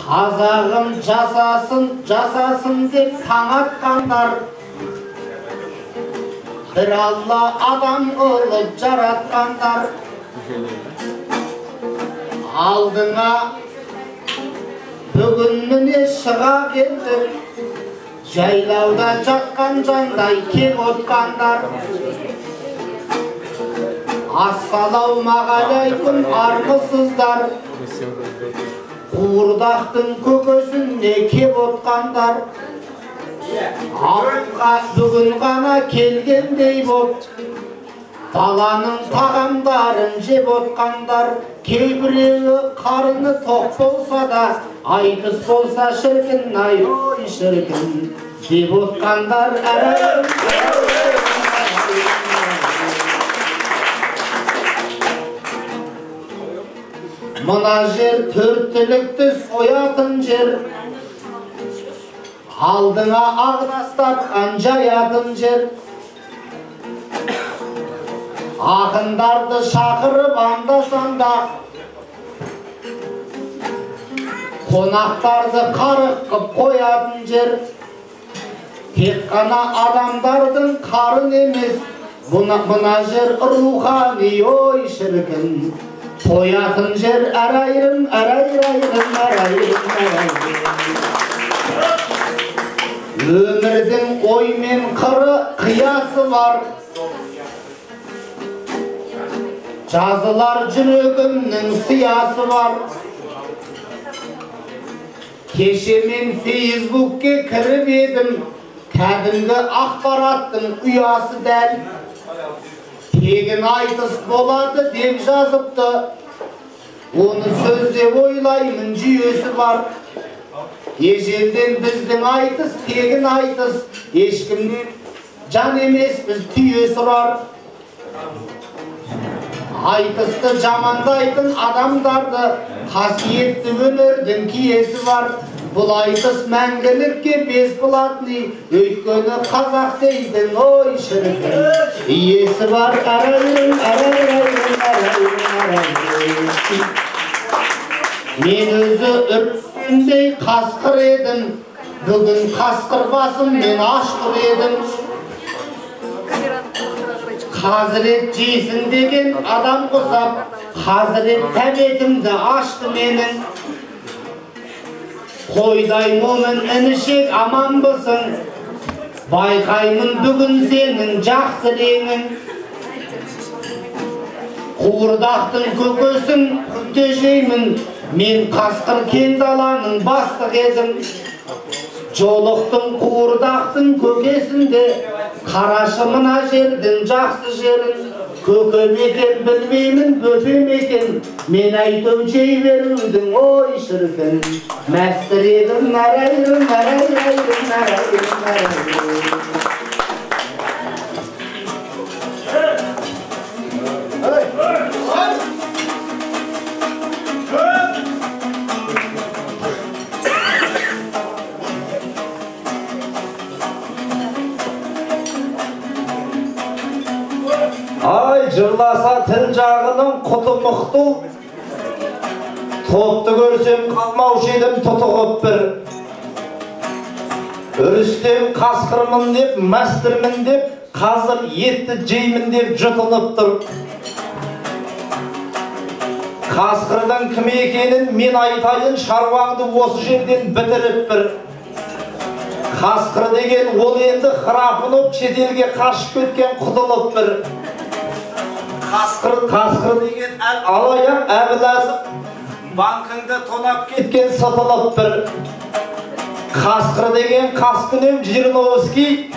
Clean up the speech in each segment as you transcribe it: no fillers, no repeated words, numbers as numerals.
Қазағым жасасын деп таң атқандар, бір Алла адам қылып жаратқандар. Алдыңа бүгін міне шыға келдік, жайлауда жатқан жандай кеп отқандар. Ассалаумағалейкум армысыздар, қуырдақтың көкесіне кеп отқандар. Ауылға бүгін ғана келгендей боп, даланың тағамдарын жеп отқандар. Кейбіреуі қарыны тоқ болса да, айтыс болса шіркін, ай ой шіркін деп отқандар. Мына жер төрттілікті соятын жер, алдыңа ағдастархан жаятын жер. Ақындарды шақырып анда-санда, қонақтарды қарық қып қоятын жер. Тек қана адамдардың қарын емес, мына жер рухани ой шіркін тоятын жер. Әрайрым, әрайрайрым, әрайрым. Өмірдің ой мен қыры қиясы бар, жазылар жүрегімнің сиясы бар. Кеше мен Фейсбукке кіріп едім, кәдімгі ақпараттың ұясы дәл. Тегін айтыс болады деп жазыпты, оны сөзде ойлаймын жүйесі бар. Ежелден біздің айтыс тегін айтыс, ешкімнен жан емес біз түйе сұрар. Айтысты жамандайтын адамдарды қасиетті өнердің киесі бар. Бұл айтыс мәңгілікке бес болатыны, өйткені қазақ дейтін ой шіркін иесі бар. Әрайрым, әрайрайрым, әрайрым. Мен өзі үрпіндей қасқыр едім, бүгін қасқыр басым мен ашқыр едім. Қазірет жейсін деген адам қосап, қазірет тәбетімді ашты менің. Қойдай момын інішек аман бұсың, байқаймын бүгін сенің жақсы реңің. Қуырдақтың көкесін күнде жеймін, мен қасқыр кең даланың бастық едім. Жолықтың қуырдақтың көкесінде, қарашы мына жердің жақсы жерін. Көкем екен білмеймін, бөпем екен, мен айтып жей берудің ой шіркін мәстір едім. Әрайрым, әрайрайрым, әрайрым, әрайрым. Ай, жырласа тіл жағының құты мұқтыл, топты көрсем қалмаушы едім тұтығып бір. Үрістен қасқырмын деп, мәстірмін деп, қазір етті жеймін деп жұтынып тұр. Қасқырдың кім екенін мен айтайын, шаруаңды осы жерден бітіріп бір. Қасқыр деген ол енді храпынып шетелге қашып кеткен құтылып бір. Қасқыр деген алаяқ әбіләзіп банкыңды тонап кеткен сатылып бір. Қасқыр деген Қаскүнем Жириновский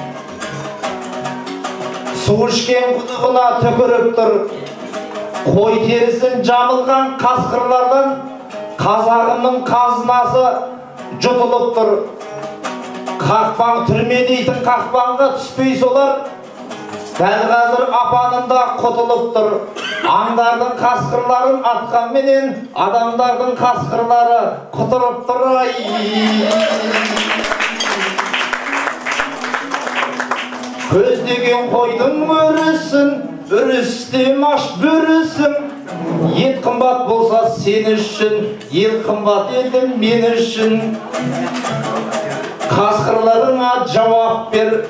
су ішкен құдығына түкіріп тұр. Қой терісін жамылған қасқырлардан қазағымның қазынасы жұтылып тұр. Қақпан түрме дейтін қақпанға түспей солар, дәл қазір апанында құтылып тұр. Аңдардың қасқырларын атқанменен, адамдардың қасқырлары құтырып тұр. Көздеген қойдың өрісін, үрістем аш бөрісін, Ет қымбат болса сен үшін, ел қымбат еді мен үшін. Қасқырларыңа жауап бер,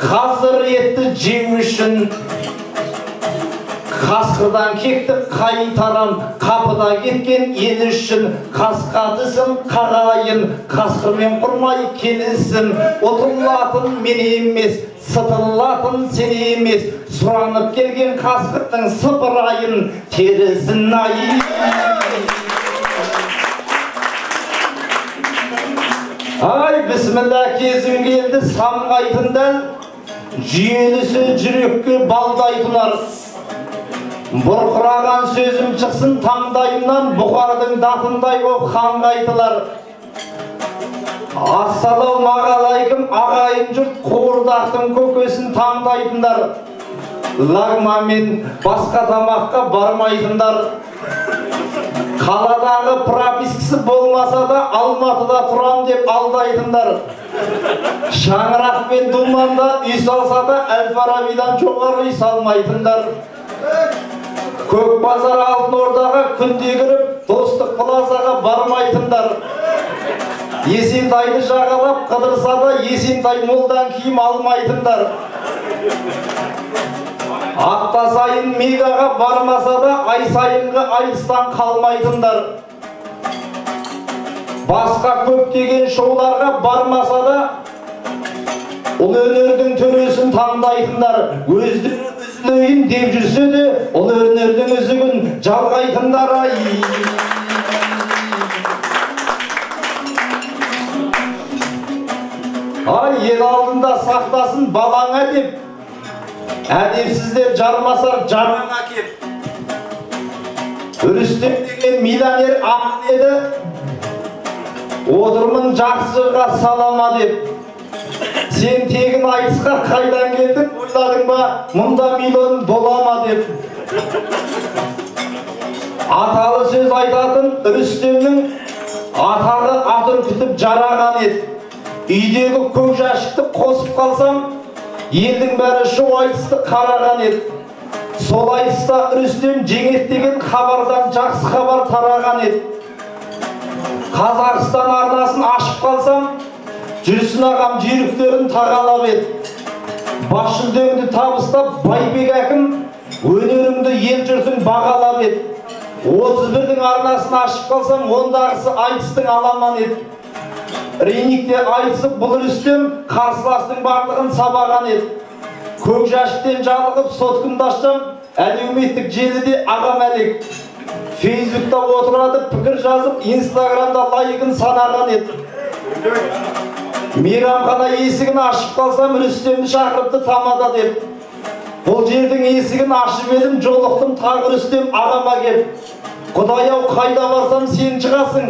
қазір етті жеу үшін. Қасқырдан кекті қайтарам, қапыда кеткен ел үшін. Қасқадысың қағайын, қасқырмен құрмай келісім. Ұтылатын мен емес, сытылатын сен емес. Сұранып келген қасқырдың сыпырайын, терісін ай. Ай, бісміллә кезім келді, самғайтындан, жүйелісі жүрекке балдайтынар. Бұрқыраған сөзім шықсын таңдайымнан, бұқардың датындай боп қаңғайтылар. Ассалаум ағалайкум, ағайын жұрт қуырдақтың көкесін таңдайтындар. Лагма мен басқа тамаққа бармайтындар. Қаладағы пропискасы болмаса да Алматыда тұрам деп алдайтындар. Шаңырақ пен думанда үй салса да Әл-Фарабидан жоғары үй салмайтындар. Көк базар алтын ордаға күнде кіріп, достық плазаға бармайтындар. Есентайды жағалап қыдырса да Есентай молдан киім алмайтындар. Апта сайын мегаға бармаса да ай сайынғы айтыстан қалмайтындар. Басқа көптеген шоуларға бармаса да ұл өнердің төресін таңдайтындар. Өздері үзілейін деп жүрсе де ұл өнердің үзігін жалғайтындар. Ай, ел алдында сақтасын балаңа деп, әдепсіздер жармасар жараңа кеп. Үрістем деген миллионер ақын еді, отырмын жақсыға салама деп. Сен тегін айтысқа қайдан келдің, ойладың ба, мұнда миллион болама деп. Аталы сөз айтатын Үрістемнің атағы атыр күтіп жараған еді. Үйдегі көк жәшікті қосып қалсам, елдің бәрі шу айтысты қараған еді. Сол айтыста Үрістем жеңет деген хабардан жақсы хабар тараған еді. Қазақстан арнасын ашып қалсам, жүрсін ағам жүйріктерін тағалап еді. Бас жүлдеңді табыстап, Байбек әкім өнеріңді ел жұртын бағалап еді. 31-дің арнасын ашып қалсам, ондағысы айтыстың аламан еді. Рейникте айтысып бұл Үрістем қарсыластың барлығын сабаған еді. Көк жәшіктен жалығып соткымды ашсам, әлеуметтік желіде ағам әлек. Фейсбукта отырады, пікір жазып, Инстаграмда лайығын санаған еді. Мейрамхана есігін ашып қалсам, Үрістемді шақырыпты тамада деп. Бұл жердің есігін ашып едім, жолықтым тағы Үрістем ағама кеп. Құдай-ау, қайда барсам сен шығасың.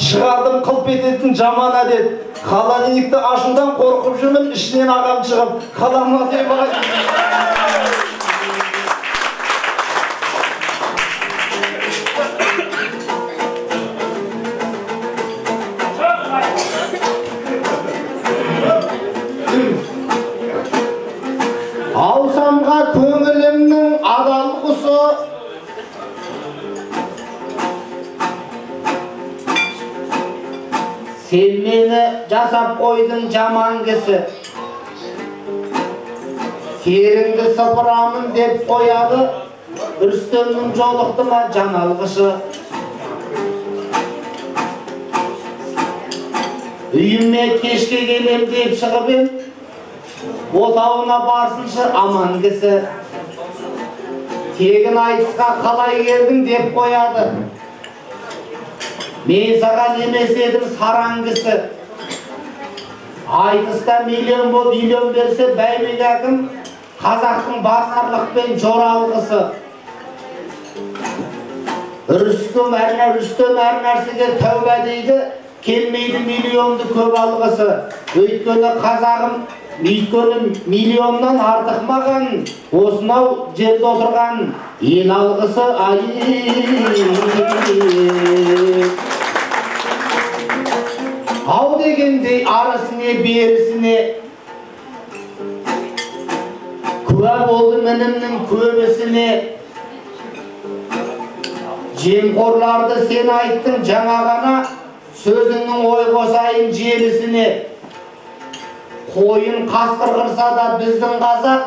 Шығардым қылп ететін жаман әдет. Холодильникті ашудан қорқып жүрмін, ішінен ағам шығып, қалама деп Аусамға көңілімнің адал құсы, сен мені жасап қойдың жаман кісі. Серіңді сыпырамын деп қояды, Үрістемнің жолықтыма жан алғышы. Үйіме кешке келем деп шығып ем, отауына барсыншы аман кісі. Тегін айтысқа қалай келдің деп қояды. Мен саған емес едім сараң кісі. Айтыста миллион боп миллион берсе, Байбек әкім қазақтың базарлықпен жоралғысы. Үрістем әр нәрсеге тәуба дейді, келмейді миллионды көп алғысы. Өйткені қазағым, миллионнан артық маған, осынау жерде отырған ел алғысы. Ау дегендей арысыне берісіне, куә болды мінімнің көбісіне. Жемқорларды sen айттың жаңа ғана, сөзіңнің ой қосайын желісіне. Қойын қасқыр қырса да біздің қазақ,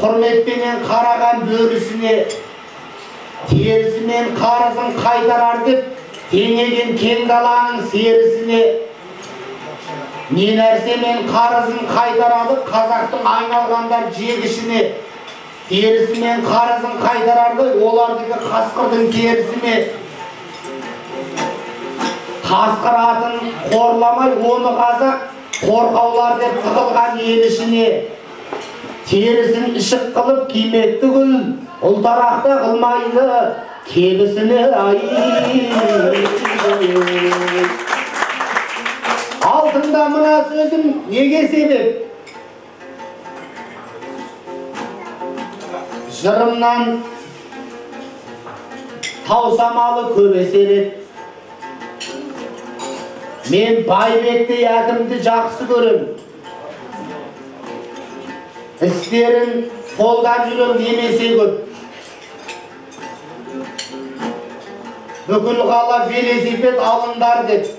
құрметпенен қараған бөрісіне. Терісімен қарызын қайтарар деп, теңеген кең даланың серісіне. Не нәрсемен қарызын қайтарады қазақтың айналғандар жегішіне. Терісімен қарызын қайтарарды олардығы қасқырдың терісіне. Қасқыр атын қорламай оны қазақ қорқаулар деп тығылған ел ішіне. Терісін ішік қылып киметті гүл, ұлтарақта қылмайды кебісіне. Алтында мына сөзім неге себеп? Жырымнан таусамалы көп есерет. Мен Байбекті әкімді жақсы көрем. Істерін қолдап жүрем немесе көп. Бүкіл қала велосипед алындар деп.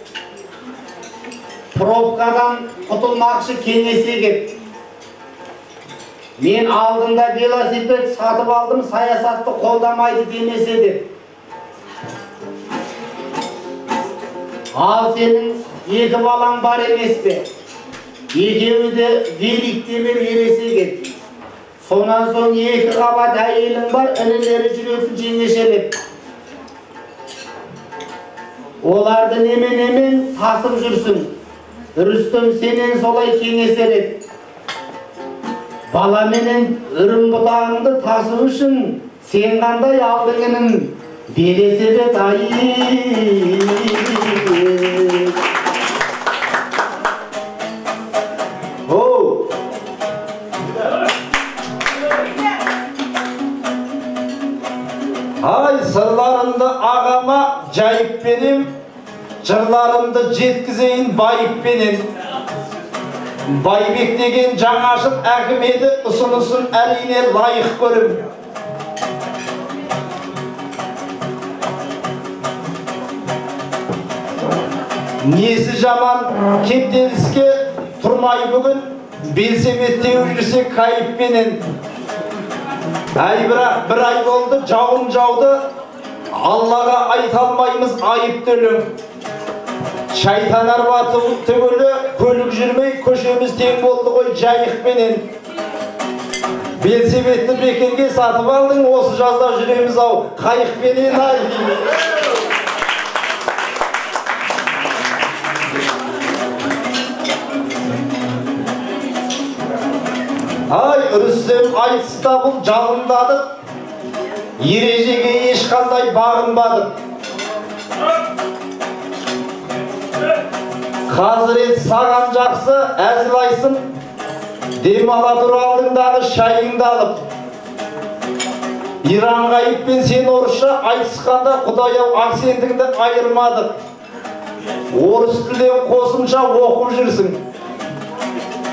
Пробкадан құтылмақшы кеңесе кеп. Мен алдында велосипед сатып алдым, саясатты қолдамайды демесе деп. Ал сенің екі балаң бар емес пе? Екеуі де великтемер ересе кеп. Сонан соң екі қабат әйелің бар, інілері жүретін жеңешелеп. Оларды немен тасып жүрсің. Рүстім сенен солай кеңесерек. Баламенен үрім бұтағыңды тасып үшін сен қандай алдыңының белесебет ай. Ай, сырларымды ағама жайып берем, жырларымды жеткізейін байыппенен. Байбек деген жаңашыл әкім еді, ұсынысын әрине лайық көрім. Несі жаман кептеліске тұрмай бүгін, белсебеттеу жүрсе кайыппенен. Әй, бірақ бір ай болды, жауын жауды, Аллаға айта алмаймыз айып төлім. Шайтан арба түгілі көлік жүрмей, көшеміз тең болды ғой жайықпенен. Белсебетті бекерге сатып алдың, осы жазда жүреміз ау қайықпенен ай. Ай, үрістем айтыста бұл жалындадық, ережеге ешқандай бағынбадық. Қазірет саған жақсы әзілайсын, демала тұр алдыңдағы шайыңды алып. Иран ғайыппен сен орысша айтысқанда Құдай-ау акцентіңді айырмадық. Орыс тілден қосымша оқып жүрсің.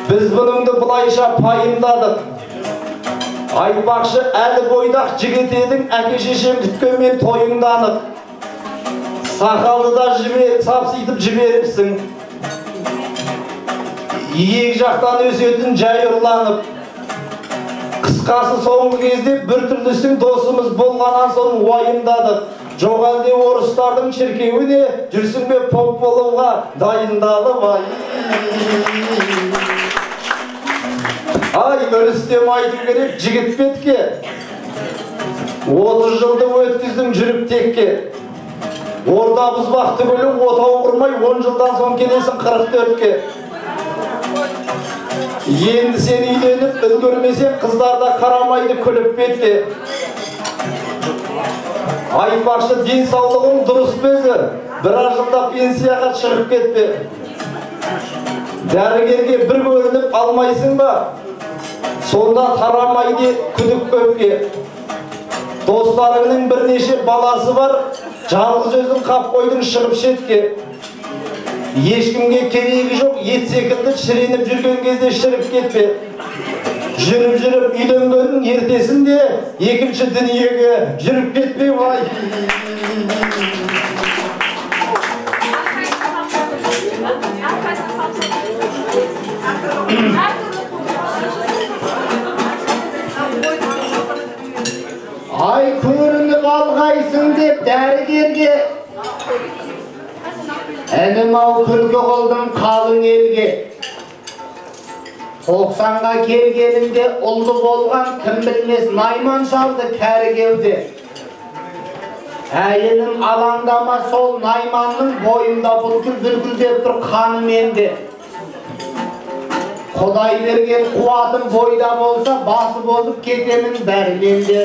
Біз бұныңды бұлайша пайымдадық. Айтпақшы әлі бойдақ жігіт едің, әке-шешем күткенмен тойыңданып. Сақалды да сапситып жіберіпсің. Иек жақтан өсетін жай ұрланып. Қысқасы соңғы кезде бір түрлісің досымыз болғаннан соң уайымдадық. Жоқ әлде орыстардың шіркеуіне жүрсің бе поп болуға дайындалып ай. Ай, өрістем айту керек жігіт бетке. 30 жылды өткіздің жүріп текке. Орда бұзбақ түгілі отау құрмай 10 жылдан соң келесің 44-ке. Енді сен үйленіп үлгермесең қыздарда қарамайды күліп бетке. Айтпақшы денсаулығың дұрыс безі, біраз жылда пенсияға шығып кетпе. Дәрігерге бір көрініп алмайсың ба? Сонда тарамайды күдік көпке. Достарыңның бірнеше баласы бар, жалғыз өзің қап қойдың шығып шетке. Ешкімге керегі жоқ, ет секілді шіреніп жүрген кезде шіріп кетпе. Жүріп үйленгеннің ертесінде екінші дүниеге жүріп кетпей вай. Ай көрініп алғайсың деп дәрігерге, әнім ау күлкі қылдым қалың елге. 90-ға келгенінде ұлды болған кім білмес найман шалды кәрі кеуде. Әйелім алаңдама, сол найманның бойында бүлкіл-бүлкілдеп тұр қаны менде. Құдай берген қуатым бойда болса, басы бозып кетемін бәрі менде.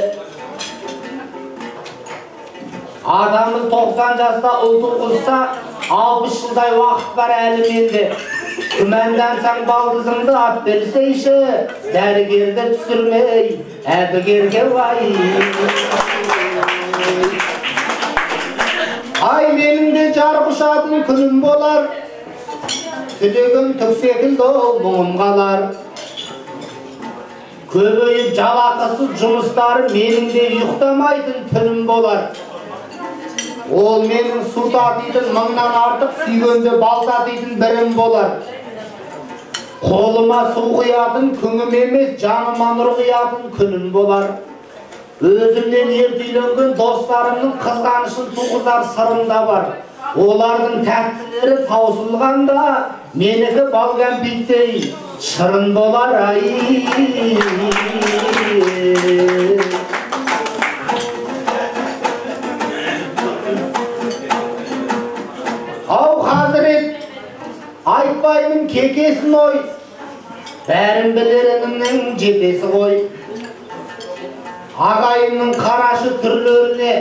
Адамыз 90 жаста ұлты құсса, 60 жылдай уақыт бар әлі менде. Күмәндансаң балдызыңды ап берсейші, дәрігерді түсірмей, әбігерге вай. Ай менің де жар құшатын күнім болар, түлегім түк секілді мұңым қалар. Көбейіп жалақысы жұмыстары менің де ұйықтамайтын түнім болар. Ол менің су татитын мыңнан артық сүйгенде бал татитын бірім болар. Қолыма су құятын күнім емес, жаныма нұр құятын күнім болар. Өзімнен ерте үйленген достарымның қызғанышын туғызар сырым да бар. Олардың тәттілері таусылғанда, менікі бал кәмпиттей шырын болар ай. Ау Хазірет, айтпаймын кекесін ой, бәрін білерінімнің жетесі ғой. Ағайымның қарашы түрлеріне,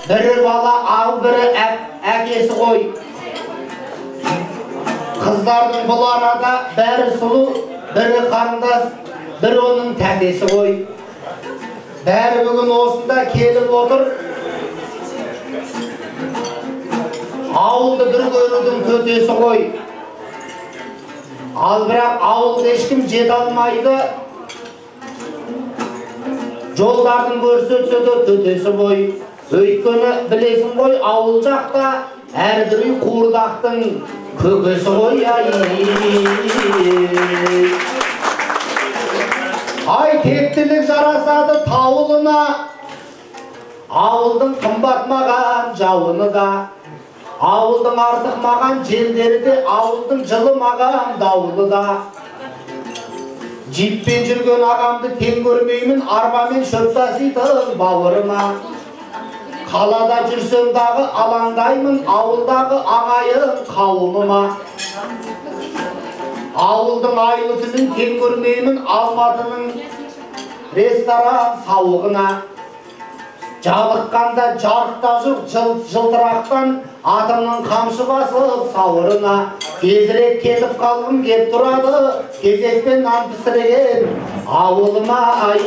бірі бала ал бірі әкесі ғой. Қыздардың бұл арада бәрі сұлу, бірі қарындас, бірі оның тәтесі ғой. Бәрі бүгін осында келіп отыр, ауылды бір көрудің төтесі ғой. Ал бірақ ауылды ешкім жете алмайды, жолдардың көрсетсе де төтесі ғой. Өйткені білесің ғой, ауыл жақта әрбір үй қуырдақтың көкесі ғой. Ай тектілік жарасады тауылына, ауылдың қымбат маған жауыны да. Ауылдың артық маған желдері де, ауылдың жылы маған дауылы да. Жиппен жүрген ағамды тең көрмеймін, арбамен шөп таситын бауырыма. Қалада жүрсем дағы алаңдаймын, ауылдағы ағайын қауымыма. Ауылдың айлы түнін тең көрмеймін, Алматының ресторан сауығына. Жабыққанда жарықта жүр жылтырақтан, атымның қамшы басып сауырына. Тезірек кетіп қалғым кеп тұрады, кезекпен нан пісірген ауылыма ай.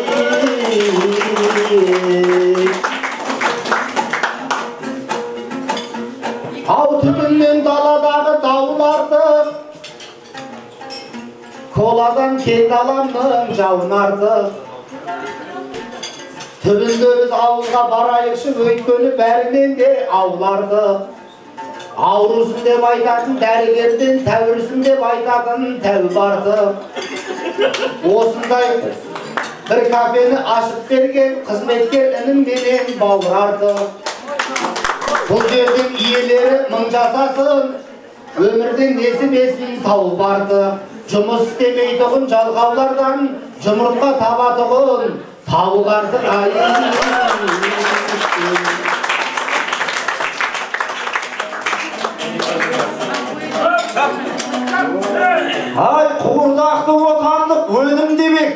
Ау түтіннен даладағы дауыл артық, коладан келді аламның жауын артық. Түбінде біз ауылға барайықшы, өйткені бәрінен де ауларды. Аурусың деп айтатын дәрігерден, тәуірсің деп айтатын тәуіп артық. Осындай бір кафені ашып берген қызметкер інім менен бауыр артық. Бұл жердің иелері мың жасасын, өмірден несібесін тауып артық. Жұмыс істемей тұғын жалғаулардан, жұмыртқа таба тұғын тауық артық ай. Ай қуырдақты отандық өнім демек.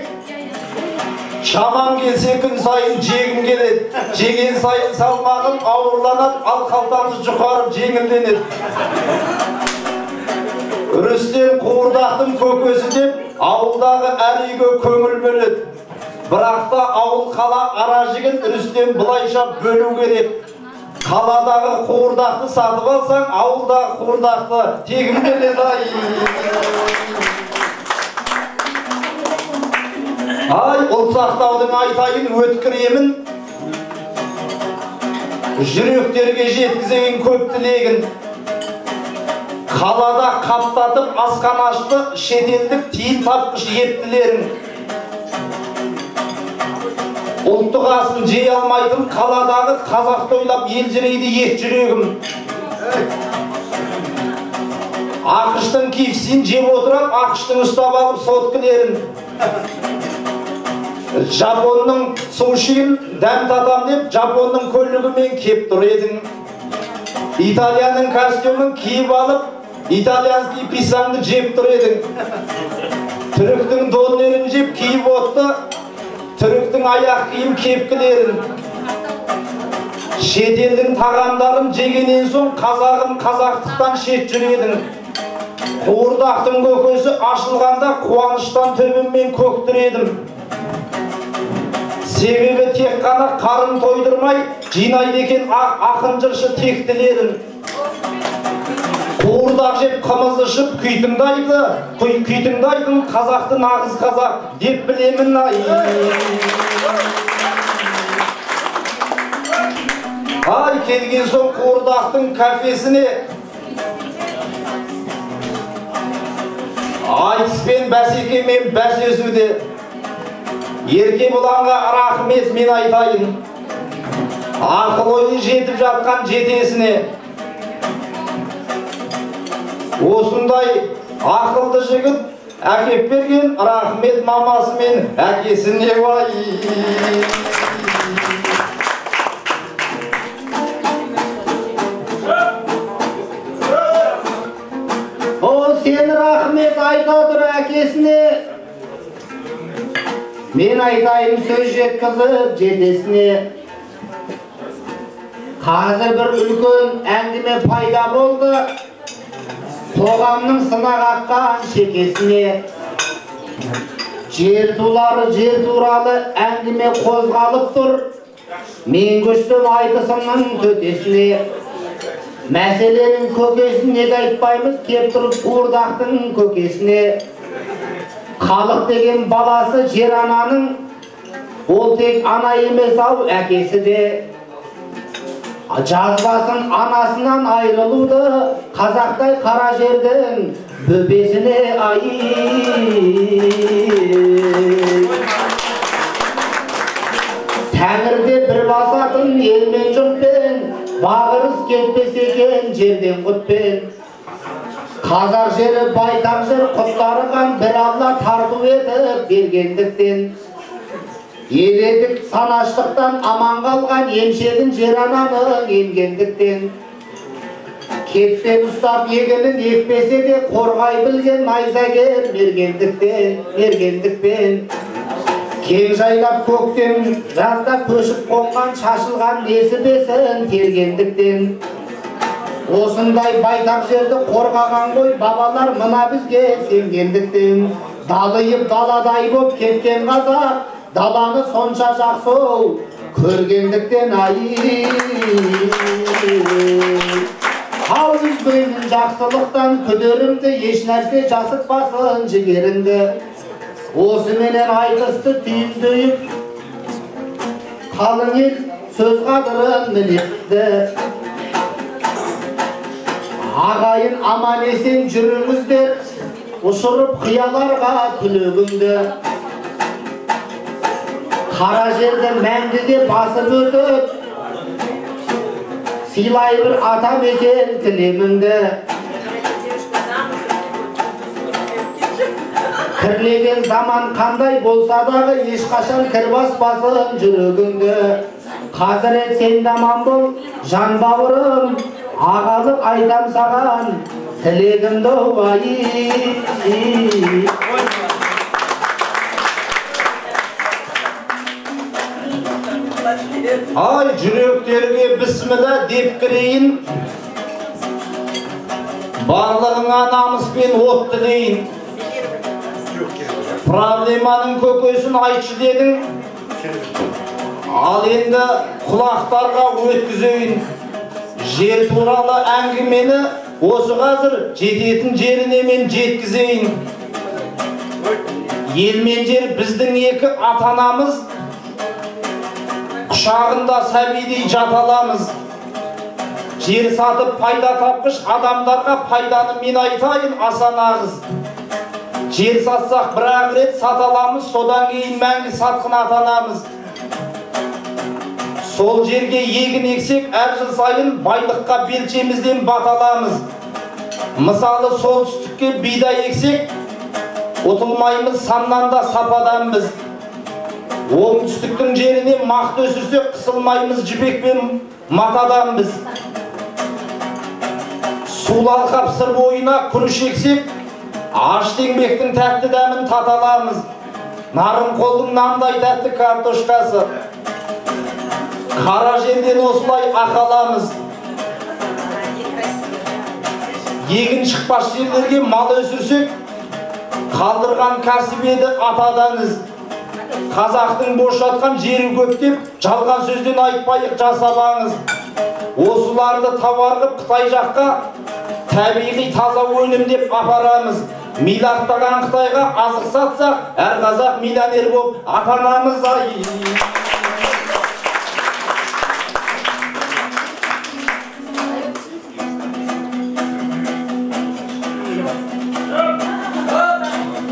Шамам келсе күн сайын жегім келеді. Жеген сайын салмағым ауырланады, ал қалтамыз жұқарып жеңілденеді. Рүстем қуырдақтың көкесі деп, ауылдағы әр үйге көңіл бөледі. Бірақ та ауыл қала ара жігін Рүстем бұлайша бөлу керек. Қаладағы қуырдақты сатып алсаң, ауылдағы қуырдақты тегін береді ай. Ай, ұлт сақтаудың айтайын өткір емін, жүректерге жеткізеген көп тілегін. Қалада қаптатып асқан ашты шетелдік тиын тапқыш ептілерін. Ұлттық асын жей алмайтын қаладағы қазақты ойлап елжірейді ет жүрегім. Ақыштың кефсін жеп отырып, ақыштың ұстап алып соткілерін. Жапонның сушиін дәм татам деп, жапонның көлігімен кеп тұр едің. Италияның костюмын киіп алып, итальянский писаңды жеп тұр едің. Түріктің донерін жеп киіп отты, түріктің аяқ киім кепкілерін. Шетелдің тағамдарын жегенен соң қазағым қазақтықтан шет жүредің. Қуырдақтың көкесі ашылғанда қуаныштан төбеммен көктіредім. Себебі тек қана қарын тойдырмай, жинайды екен ақын жыршы тектілерін. Қуырдақ жеп қымыз ішіп күйтіңдайтын қазақты нағыз қазақ деп білемін ай. Ай, келген соң қуырдақтың кафесіне айтыспен бәсекемен бәсесуде. Ерке бұланға рахмет мен айтайын, ақыл ойы жетіп жатқан жетесіне. Осындай ақылды жігіт әкеп берген рахмет мамасы мен әкесіне бай. Сен рахмет айтадыр әкесіне, мен айтайын сөз жеткізіп жетесіне. Қазір бір үлкен әңгіме пайда болды қоғамның сынақ аққан шекесіне. Жер туралы әңгіме қозғалып тұр, мен көшсем айтысымның төтесіне. Мәселенің көкесін неге айтпаймыз, кеп тұрып қуырдақтың көкесіне. Халық деген баласы жер ананың, ол тек ана емес ау әкесі де. Жазбасын анасынан айрылуды, қазақтай қара жердің бөбесіне ай. Тәңірде бір басатын елмен жұртпен, бағырыз кетпес екен жерден құтпен. Қазақ жері байтақ жер, құттарыған бір алла тарту етіп бергендіктен. Еледік санаштықтан аман қалған емшегін жер ананың емгендіктен. Кептен ұстап егінін екпесе де қорғай білген найзагер мергендікпен. Кең жайлап көктем жазда көшіп қонған шашылған несібесін тергендіктен. Осындай байтақ жерді қорғаған ғой бабалар мына бізге сенгендіктен. Далайып даладай боп кеткен қазақ, даланы сонша жақсы көргендіктен ай. Ал үзбеймін жақсылықтан күдерімді, еш нәрсе жасытпасын жігерімді. Осы менен айтысты түйіндейіп, қалың ел сөз қадырын білепті. Ағайын аман есен жүріңіздер, ұшырып қияларға түлегіңді. Қара жерді мәңгіге басып өтіп, сыйлай бір атам екен тілеміңді. Кірлеген заман қандай болса дағы, ешқашан кір баспасын жүрегіңді. Қазірет сен даман бол, жан бауырым, ағалық айтам саған тілегімді ай. Ай, жүректерге бісміллә деп кірейін, барлығыңа намыс пен от тілейін. Проблеманың көкесін айтшы дедің, ал енді құлақтарға өткізейін. Жер туралы әңгімені осы қазір жететін жеріне мен жеткізейін. Елмен жер біздің екі ата-анамыз, құшағында сәбидей жаталамыз. Жер сатып пайда тапқыш адамдарға пайданы мен айтайын аса нағыз. Жер сатсақ бір-ақ рет саталамыз, содан кейін мәңгі сатқын ата-анамыз. Сол жерге егін ексек, әр жыл сайын байлыққа белшемізден баталамыз. Мысалы солтүстікке бидай ексек, ұтылмаймыз, саннан да сападанбыз. Оңтүстіктің жеріне мақты өсірсек, қысылмаймыз, жібекпен матаданбыз. Сулы алқап сыр бойына күріш ексек, аш еңбектің тәтті дәмін таталамыз. Нарынқолдың нандай тәтті картошкасы. Қара жерден осылай ақаламыз. Егін шықпас жерлерге мал өсірсек, қалдырған кәсіп еді атаданыз. Қазақтың бос жатқан жері көп деп, жалған сөзден айтпайық жасабаңыз. Осыларды табарғып Қытай жаққа табиғи таза өнім деп апарамыз. Милақтаған Қытайға азық сатсақ, әр қазақ миллионер болып атанамыз.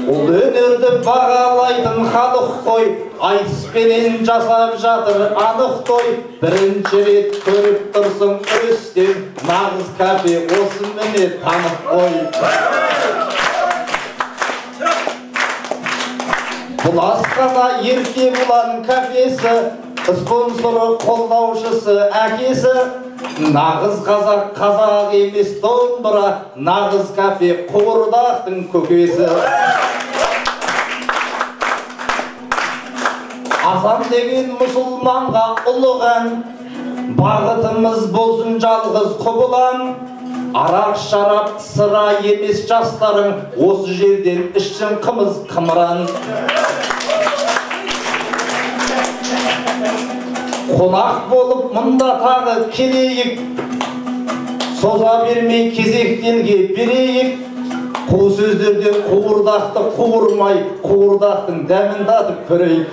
Ол өнерді бағалайтын халық қой, айтыспенен жасап жатыр анық той. Бірінші рет көріп тұрсың үрістен, нағыз кәпе осы міне танып қой. Бұл асқана ерке бұлан кәпесі, спонсоры қолдаушысы әкесі. Нағыз қазақ қазақ емес домбыра, нағыз кәпе қуырдақтың көкесі. Азан деген мұсылманға ұлық ән, бағытымыз болсын жалғыз құбылан. Арақ шарап сыра емес жастарың, осы жерден ішсін қымыз қымыран. Қонақ болып мұнда тағы келейік, соза бермей кезектелге берейік. Қу сөздерден қуырдақты қуырмай, қуырдақтың дәмін татып көрейік.